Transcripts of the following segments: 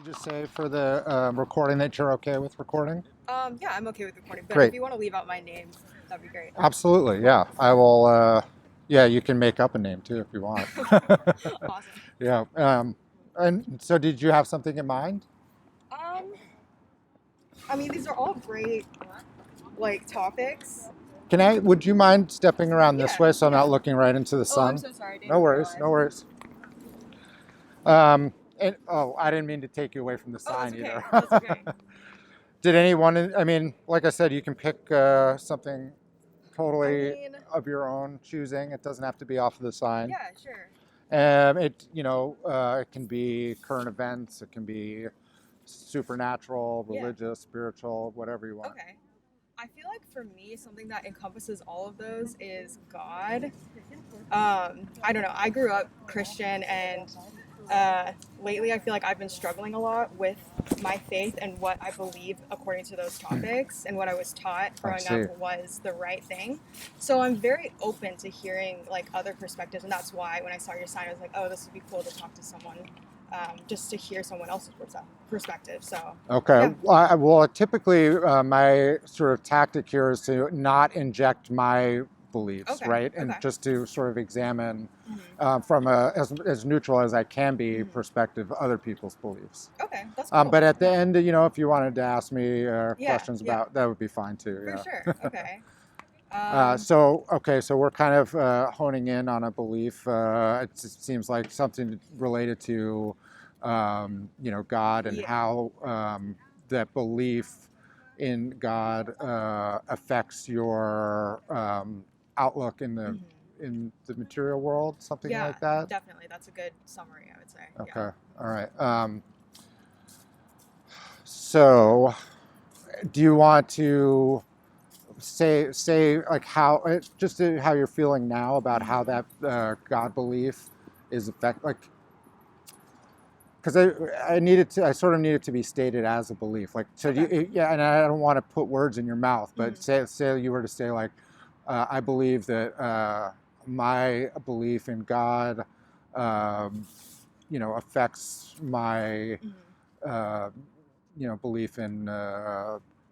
just say for the recording that you're okay with recording? Yeah, I'm okay with recording, but if Great. you want to leave out my name, that'd be great. Absolutely. Yeah. I will. Yeah, you can make up a name too if you want. Awesome. Yeah. And so, did you have something in mind? Um, I mean, these are all great, like, topics. Can I? Would you mind stepping around this Yeah, way so I'm not yeah. looking right into the Oh, I'm sun? so sorry. I didn't No even worries. No realize. worries. And oh, I didn't mean to take you away from the Oh, that's sign okay. either. That's okay. Did anyone? I mean, like I said, you can pick something I totally mean, of your own choosing. It doesn't have to be off of the sign. yeah, sure. It can be current events. It can be supernatural, Yeah. religious, spiritual, whatever you want. Okay. I feel like for me, something that encompasses all of those is God. I don't know. I grew up Christian, and lately I feel like I've been struggling a lot with my faith and what I believe according to those topics, and what I was taught I growing see. up was the right thing. So I'm very open to hearing like other perspectives, and that's why when I saw your sign, I was like, oh, this would be cool to talk to someone, just to hear someone else's perspective. So Okay. yeah. Well, typically, my sort of tactic here is to not inject my beliefs, Okay. right? And Okay. just to sort of examine Hmm. from as neutral as I can be Hmm. perspective other people's beliefs. Okay, that's cool. But at the end, if you wanted to ask me Yeah. questions Yeah. about that would be fine too. For Yeah. sure. Okay. Um, So we're kind of honing in on a belief. It just seems like something related to, God and yeah. how that belief in God affects your outlook Mhm. in the material world, something Yeah, like that. definitely. That's a good summary, I would say. Yeah. Okay, all right. So, do you want to say like how you're feeling now about how Hmm. that God belief is affect like because I sort of need it to be stated as a belief like so Okay. yeah, and I don't want to put words in your mouth, but Hmm. say you were to say like I believe that my belief in God affects my Hmm. uh, belief in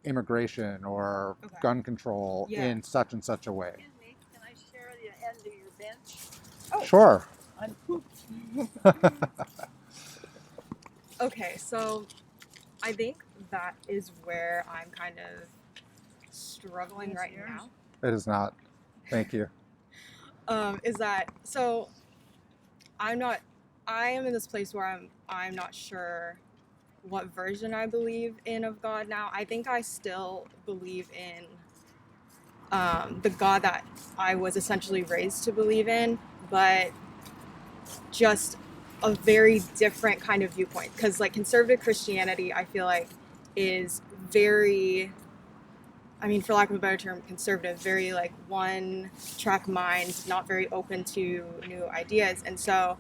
immigration or Okay. gun control Yeah. in such and such a way. Excuse me, can I share the end of your bench? Oh. Sure. I'm pooped. Okay. So I think that is where I'm kind of struggling right now. It is not. Thank you. Is that so? I'm not. I am in this place where I'm not sure what version I believe in of God now. I think I still believe in the God that I was essentially raised to believe in, but just a very different kind of viewpoint. Because like conservative Christianity, I feel like is very, I mean, for lack of a better term, conservative, very like one track mind, not very open to new ideas. And so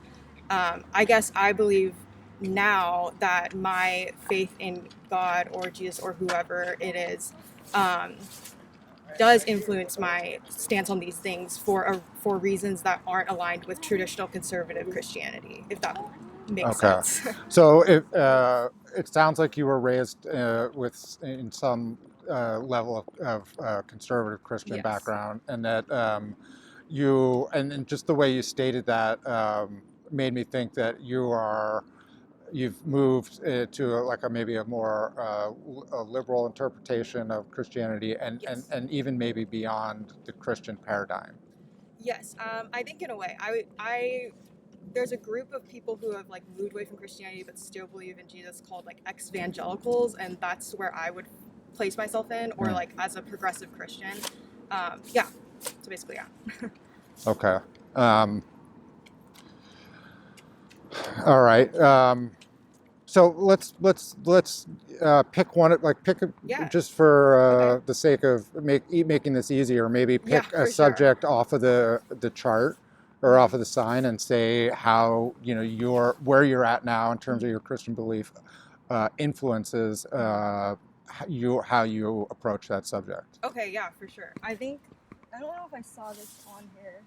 I guess I believe now that my faith in God or Jesus or whoever it is um, does influence my stance on these things for reasons that aren't aligned with traditional conservative Christianity, if that makes Okay. sense. So it sounds like you were raised with in some level of conservative Christian Yes. background, and that and just the way you stated that made me think that you've moved to like maybe a more a liberal interpretation of Christianity, Yes. and even maybe beyond the Christian paradigm. Yes. I think in a way, I there's a group of people who have like moved away from Christianity but still believe in Jesus called like ex-evangelicals, and that's where I would place myself in, or Mm. like as a progressive Christian. Yeah. So basically, yeah. Okay. Um, all right. So let's pick one like pick a, Yeah. just for Okay. the sake of making this easier. Maybe Yeah, pick a for sure. subject off of the chart or off Mhm. of the sign and say how your where you're at now in terms of Mhm. your Christian belief influences how you approach that subject. Okay, yeah, for sure. I think I don't know if I saw this on here.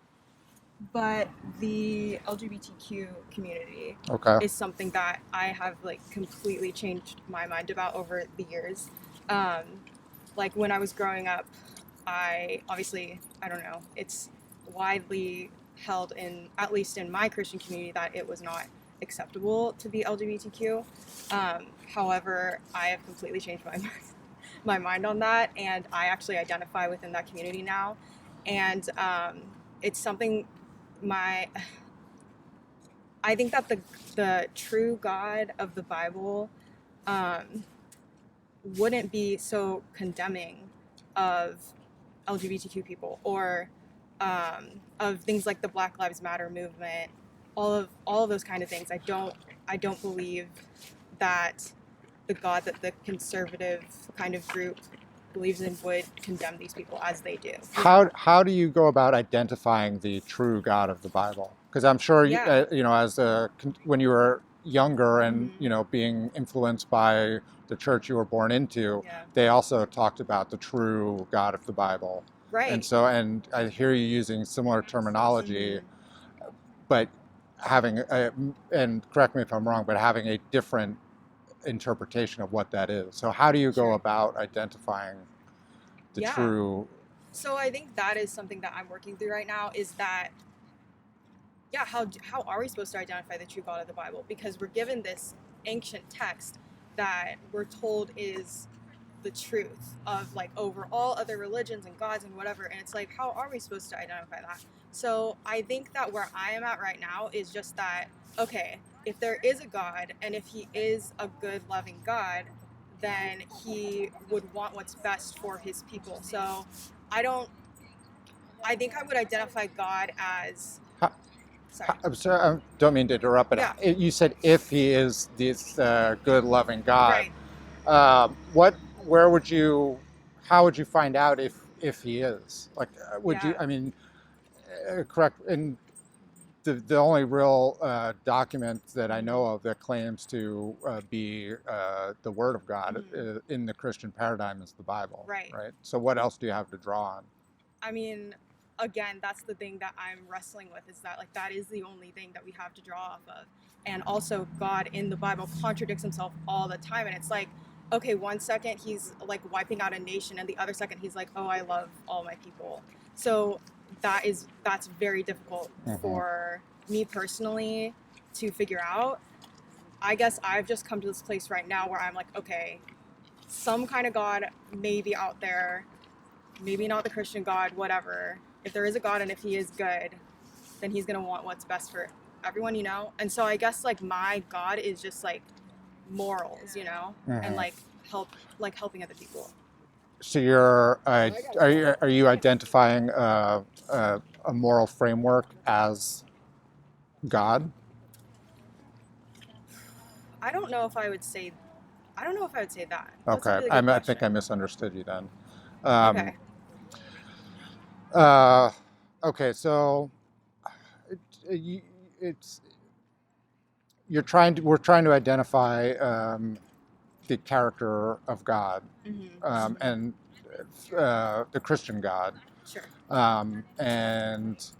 but the LGBTQ community Okay. is something that I have like completely changed my mind about over the years. Um, like when I was growing up, I don't know, it's widely held in, at least in my Christian community, that it was not acceptable to be LGBTQ. However, I have completely changed my mind on that, and I actually identify within that community now. And it's something my I think that the true God of the Bible um, wouldn't be so condemning of LGBTQ people or of things like the Black Lives Matter movement, all of those kind of things. I don't believe that the God that the conservative kind of group believes in would condemn these people as they do. How do you go about identifying the true God of the Bible? Because I'm sure Yeah. as when you were younger and Mhm. being influenced by the church you were born into, Yeah. they also talked about the true God of the Bible. And Right. so, and I hear you using similar terminology, Mhm. but and correct me if I'm wrong, but having a different interpretation of what that is. So how do you go Sure. about identifying the Yeah. true? So I think that is something that I'm working through right now, is that, yeah, how are we supposed to identify the true God of the Bible? Because we're given this ancient text that we're told is the truth of like over all other religions and gods and whatever, and it's like, how are we supposed to identify that? So I think that where I am at right now is just that, okay, if there is a God and if he is a good loving God, then he would want what's best for his people. So I don't I think I would identify God as, sorry. I'm sorry, I don't mean to interrupt, but Yeah. you said if he is this good, loving God, Right. what, where would you, how would you find out if he is? Like, would you? Yeah. I mean, correct. And the only real document that I know Mhm. of that claims to be the Word of God Mhm. in the Christian paradigm is the Bible, Right. right? So what else do you have to draw on? I mean, again, that's the thing that I'm wrestling with, is that like that is the only thing that we have to draw off of. And also God in the Bible contradicts himself all the time, and it's like, okay, one second he's like wiping out a nation and the other second he's like, oh, I love all my people. So that's very difficult Mm-hmm. for me personally to figure out. I guess I've just come to this place right now where I'm like, okay, some kind of God may be out there, maybe not the Christian God, whatever. If there is a God and if he is good, then he's gonna want what's best for everyone, you know? And so I guess like my God is just like morals, you know? And Mm-hmm. helping other people. So are you identifying a moral framework as God? I don't know if I would say that. That's a Okay, really good I think question. I misunderstood you then. Um, Okay. uh, okay, so it, it's we're trying to identify the character of God Mm-hmm. and the Christian God, Sure. and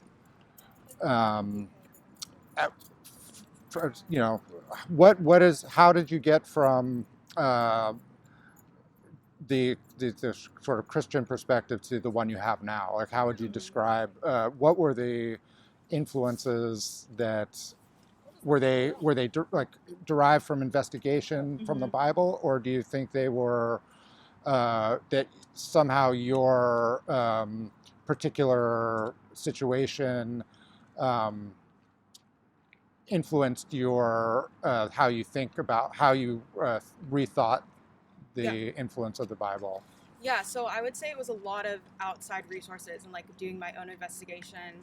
um, uh, what is how did you get from uh, the sort of Christian perspective to the one you have now? Like, how would you Mm-hmm. describe what were the influences that like derived from investigation from the Mm-hmm. Bible, or do you think they were that somehow your particular situation um, influenced your how you think about how you rethought Yeah. the influence of the Bible? Yeah, so I would say it was a lot of outside resources and like doing my own investigation.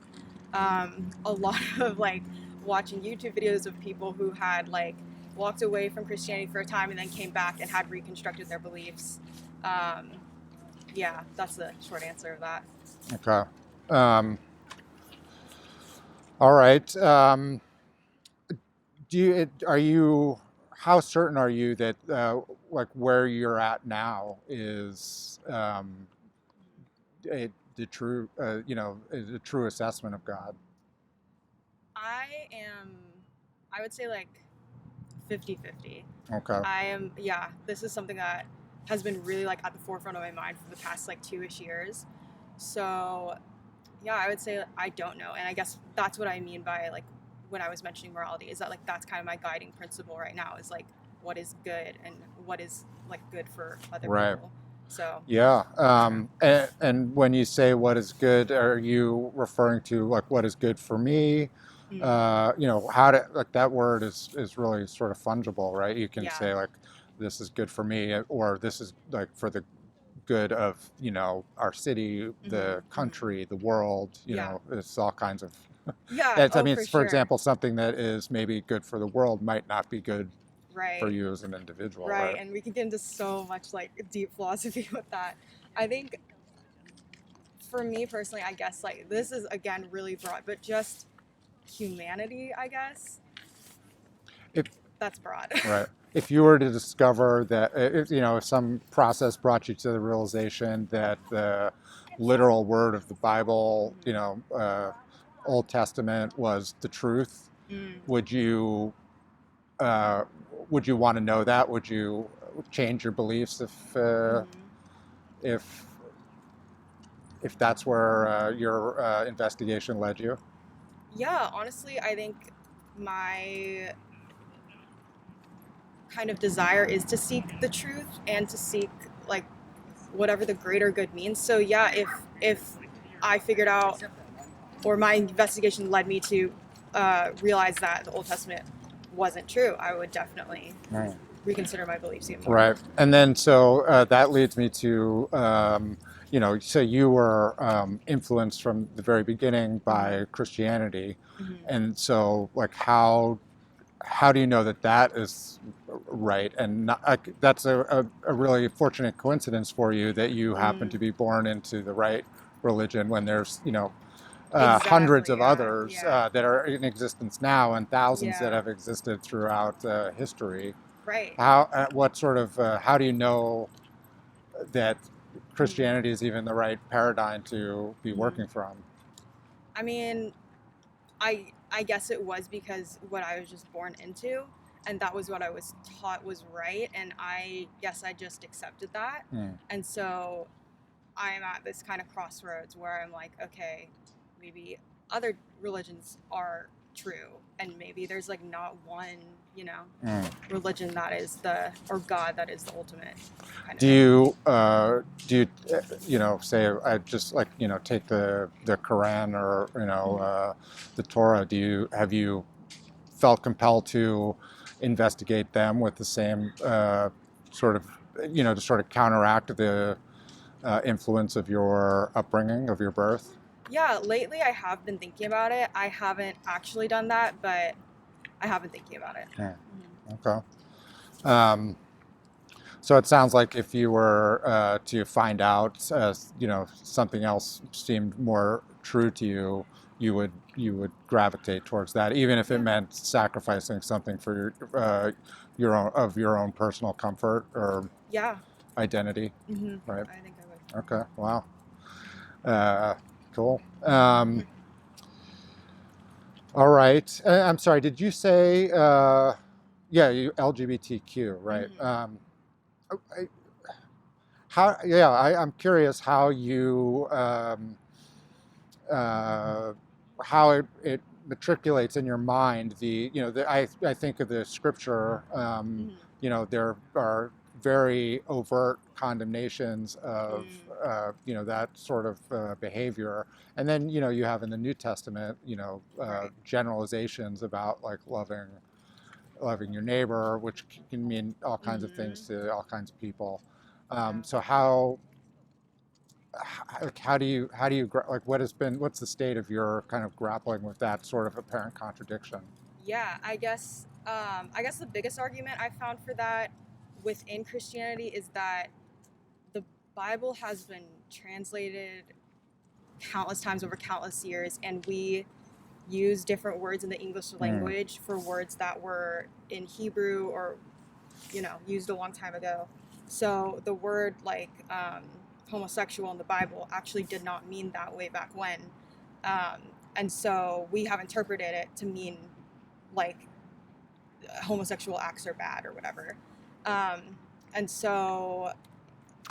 A lot of like watching YouTube videos of people who had like walked away from Christianity for a time and then came back and had reconstructed their beliefs. Um, yeah, that's the short answer of that. Okay. All right. Are you how certain are you that like where you're at now is the true is a true assessment of God? I would say like 50-50. Okay. This is something that has been really like at the forefront of my mind for the past like 2-ish years. So yeah, I would say I don't know. And I guess that's what I mean by like when I was mentioning morality, is that like that's kind of my guiding principle right now, is like what is good and what is like good for other Right. people. So Yeah. And when you say what is good, are you referring to like what is good for me? You know, how to, like, that word is really sort of fungible, right? You can yeah. say like this is good for me, or this is like for the good of, you know, our city, the country, the world, you Yeah. know, it's all kinds of Yeah. I Oh, mean, for for sure. example, something that is maybe good for the world might not be good for Right. you as an individual, Right. right? And we can get into so much like deep philosophy with that. I think for me personally, I guess like this is again really broad, but just humanity, I guess. If That's broad. Right. If you were to discover that, if, you know, if some process brought you to the realization that the literal word of the Bible, you know, Old Testament was the truth, Mm. would you uh, want to know that? Would you change your beliefs if if that's where your investigation led you? Yeah, honestly, I think my kind of desire is to seek the truth and to seek like whatever the greater good means. So yeah, if I figured out, or my investigation led me to realize that the Old Testament wasn't true, I would definitely Right. reconsider my beliefs even more. Right. And then so that leads me to, you know, so you were influenced from the very beginning by Christianity. And so, like, how do you know that that is right? And not, that's a really fortunate coincidence for you that you happen to be born into the right religion when there's, you know, hundreds Exactly. of Yeah. others Yeah. that are in existence now and thousands that Yeah. have existed throughout history. Right. What sort of, how do you know that Mhm. Christianity is even the right paradigm to be Mhm. working from? I mean, I guess it was because what I was just born into, and that was what I was taught was right, and I guess I just accepted that. Mm. And so I'm at this kind of crossroads where I'm like, okay, maybe other religions are true, and maybe there's like not one, you know, religion that is the, or God that is the ultimate kind of Do thing. you know, say, I just, like, you know, take the Quran, or, you know, the Torah. Have you felt compelled to investigate them with the same sort of, you know, to sort of counteract the influence of your upbringing, of your birth? Yeah, lately I have been thinking about it. I haven't actually done that, but I have been thinking about it. Okay. Um, so it sounds like if you were to find out, you know, something else seemed more true to you, you would gravitate towards that, even if it Yeah. meant sacrificing something for your own personal comfort or Yeah. identity. Mm-hmm. Right. I think I would. Okay. Wow. Cool. All right. I'm sorry. Did you say? Yeah, you LGBTQ, right? I- how? Yeah, I'm curious how you uh, how it matriculates in your mind. I think of the scripture. You know, there are very overt condemnations of you know, that sort of behavior, and then, you know, you have in the New Testament, you know, Right. generalizations about like loving your neighbor, which can mean all kinds of things to all kinds of people. So how do you like, what's the state of your kind of grappling with that sort of apparent contradiction? Yeah, I guess the biggest argument I found for that within Christianity is that the Bible has been translated countless times over countless years, and we use different words in the English language for words that were in Hebrew or, you know, used a long time ago. So the word like homosexual in the Bible actually did not mean that way back when. Um, And so we have interpreted it to mean like homosexual acts are bad or whatever. And so,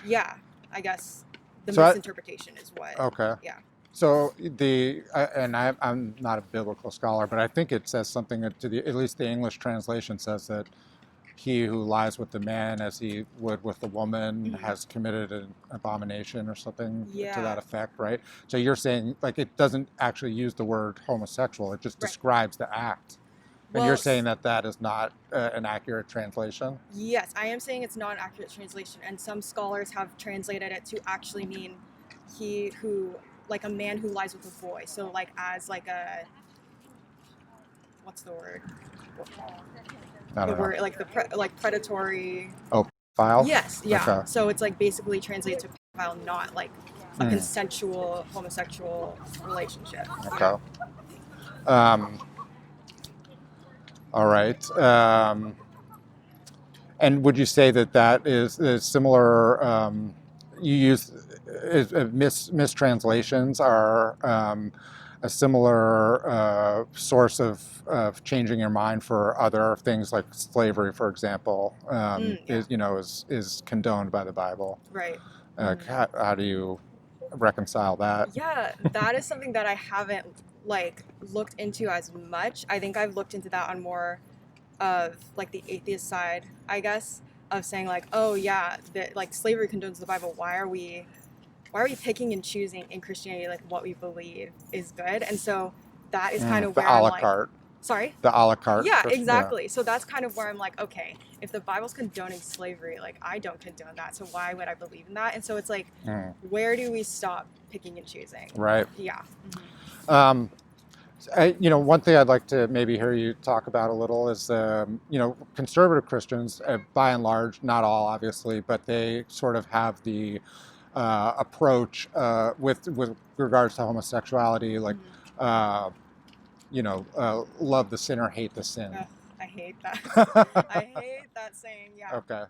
yeah, I guess the So misinterpretation is what. okay. Yeah. So I'm not a biblical scholar, but I think it says something to the, at least the English translation says that he who lies with the man as he would with the woman Mhm. has committed an abomination or something to Yeah. that effect, right? So you're saying like it doesn't actually use the word homosexual; it just Right. describes the act. And Well, you're saying that that is not an accurate translation? yes, I am saying it's not an accurate translation, and some scholars have translated it to actually mean he who, like a man who lies with a boy. So like as like a, what's the word? I The don't know. word like like predatory. Oh, file? Yes, yeah. Okay. So it's like basically translated to pedophile, not like a Hmm. consensual homosexual relationship. Okay. All right. And would you say that that is similar? You use mistranslations are a similar source of changing your mind for other things like slavery, for example, Yeah. is condoned by the Bible. Right. How do you reconcile that? Yeah, that is something that I haven't like looked into as much. I think I've looked into that on more of like the atheist side, I guess, of saying like, oh yeah, that like slavery condones the Bible. Why are we picking and choosing in Christianity like what we believe is good? And so that is kind of The where a I'm la like, carte. sorry? The a la carte. Yeah, exactly. So that's kind of where I'm like, okay, if the Bible's condoning slavery, like I don't condone that, so why would I believe in that? And so it's like, where do we stop picking and choosing? Right. Yeah. One thing I'd like to maybe hear you talk about a little is, conservative Christians, by and large, not all obviously, but they sort of have the approach with regards to homosexuality, like, love the sinner, hate the sin. Ugh, I hate that. I hate that saying. Yeah. Okay.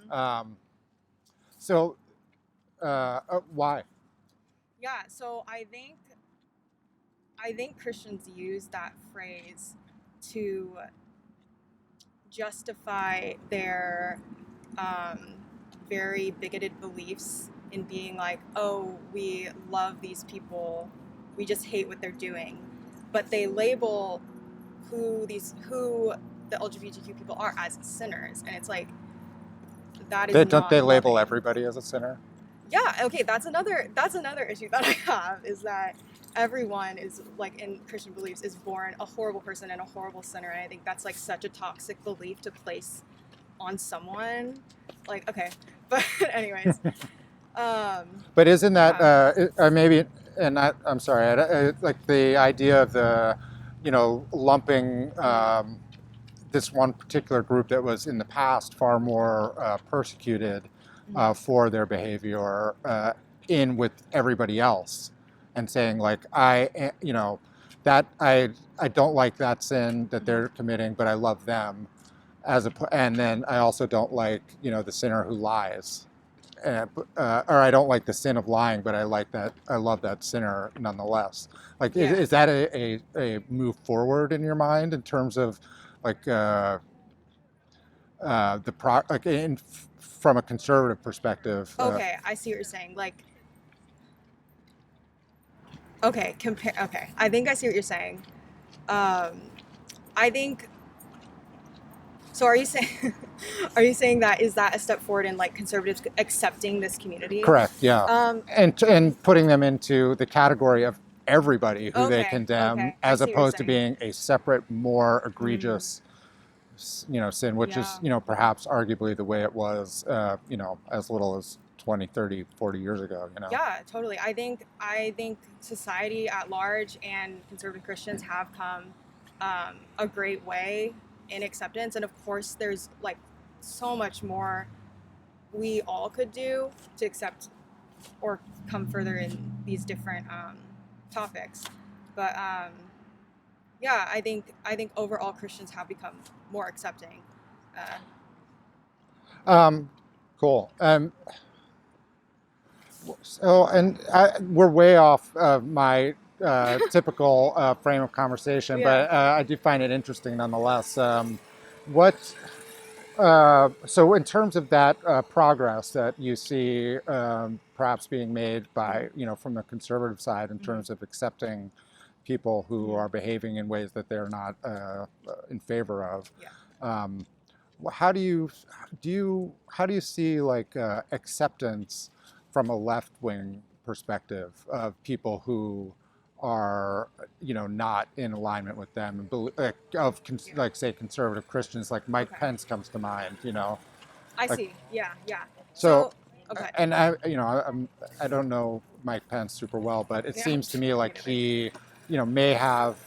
Mm-hmm. So, why? Yeah. So I think Christians use that phrase to justify their very bigoted beliefs in being like, oh, we love these people, we just hate what they're doing. But they label who the LGBTQ people are as sinners, and it's like that is Don't not they label loving. everybody as a sinner? Yeah, okay, that's another issue that I have, is that everyone is like in Christian beliefs is born a horrible person and a horrible sinner, and I think that's like such a toxic belief to place on someone. Like, okay, but anyways, But isn't that yeah. maybe? And I'm sorry, like the idea of the, lumping this one particular group that was in the past far more persecuted for their behavior in with everybody else, and saying like that I don't like that sin that they're committing, but I love them and then I also don't like the sinner who lies. Or I don't like the sin of lying, but I love that sinner nonetheless. Like, Yeah. is that a move forward in your mind in terms of like from a conservative perspective? Okay, I see what you're saying. Like, okay, Okay, I think I see what you're saying. I think. So are you saying that is that a step forward in like conservatives accepting this community? Correct. Yeah. And putting them into the category of everybody who they Okay, condemn, okay. I as see what you're opposed to saying. being a separate, more egregious, sin, which is, perhaps arguably the way it was, as little as 20, 30, 40 years ago. Yeah, totally. I think society at large and conservative Christians have come a great way in acceptance, and of course there's like so much more we all could do to accept or come further in these different topics. But yeah, I think overall Christians have become more accepting. Cool. So, and we're way off my typical frame of conversation, Yeah. but I do find it interesting nonetheless. What so in terms of that progress that you see perhaps being made by, from the conservative side in terms of accepting people who are behaving in ways that they're not in favor of, Yeah. how do you see like acceptance from a left-wing perspective of people who are not in alignment with them and like say conservative Christians, like Mike Okay. Pence comes to mind, I like- see. Yeah. Yeah. so Okay. and I don't know Mike Pence super well, but it Yeah, seems to me like me he may have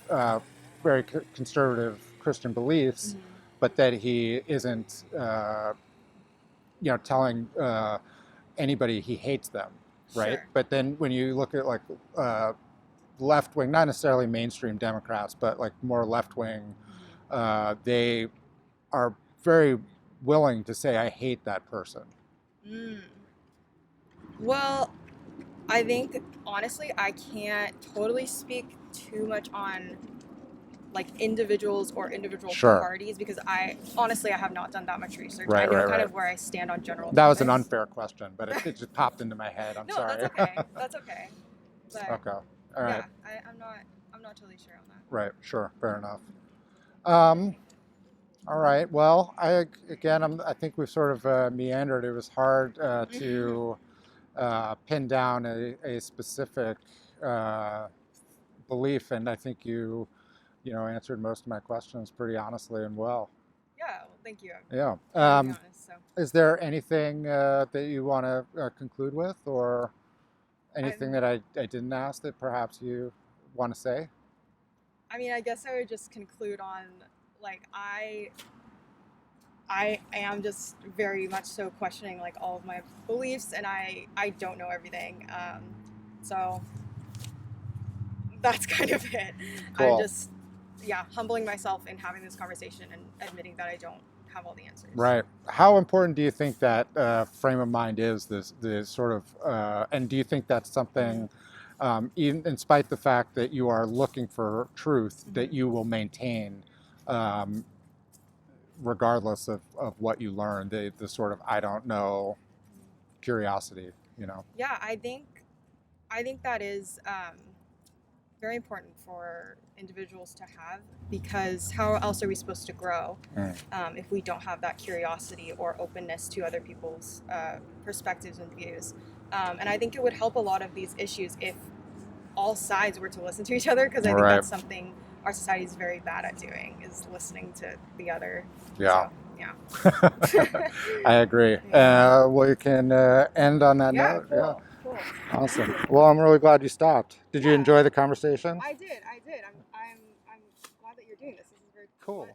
very conservative Christian beliefs, but that he isn't telling anybody he hates them, right? Sure. But then when you look at like left wing, not necessarily mainstream Democrats, but like more left wing, they are very willing to say, "I hate that person." Mm. Well, I think honestly, I can't totally speak too much on like individuals or individual Sure. parties because I have not done that much research. Right, I know right, kind right. of where I stand on general That was an topics. unfair question, but it just popped into my head. I'm No, sorry. that's okay. That's okay. But Okay. All right. yeah, I'm not totally sure on that. Right. Sure. Fair enough. All right. Well, I think we've sort of meandered. It was hard to pin down a specific belief, and I think you answered most of my questions pretty honestly and well. Yeah, well, thank you. Yeah. To be honest, so. Is there anything that you want to conclude with, or anything that I didn't ask that perhaps you want to say? I mean, I guess I would just conclude on like I am just very much so questioning like all of my beliefs, and I don't know everything. So that's kind of it. Cool. I'm just humbling myself and having this conversation and admitting that I don't have all the answers. Right. How important do you think that frame of mind is? The sort of, and do you think that's something, even in spite the fact that you are looking for truth, that you will maintain, regardless of what you learn? The sort of I don't know curiosity, Yeah, I think that is very important for individuals to have, because how else are we supposed to grow if we don't have that curiosity or openness to other people's perspectives and views? And I think it would help a lot of these issues if all sides were to listen to each other, because I think that's something our society is very bad at doing, is listening to the other. Yeah. So, yeah. I agree. Well, you can end on that note. Cool, Yeah. cool. Awesome. Well, I'm really glad you stopped. Did you enjoy the conversation? I did. I'm glad that you're doing this. This is very Cool.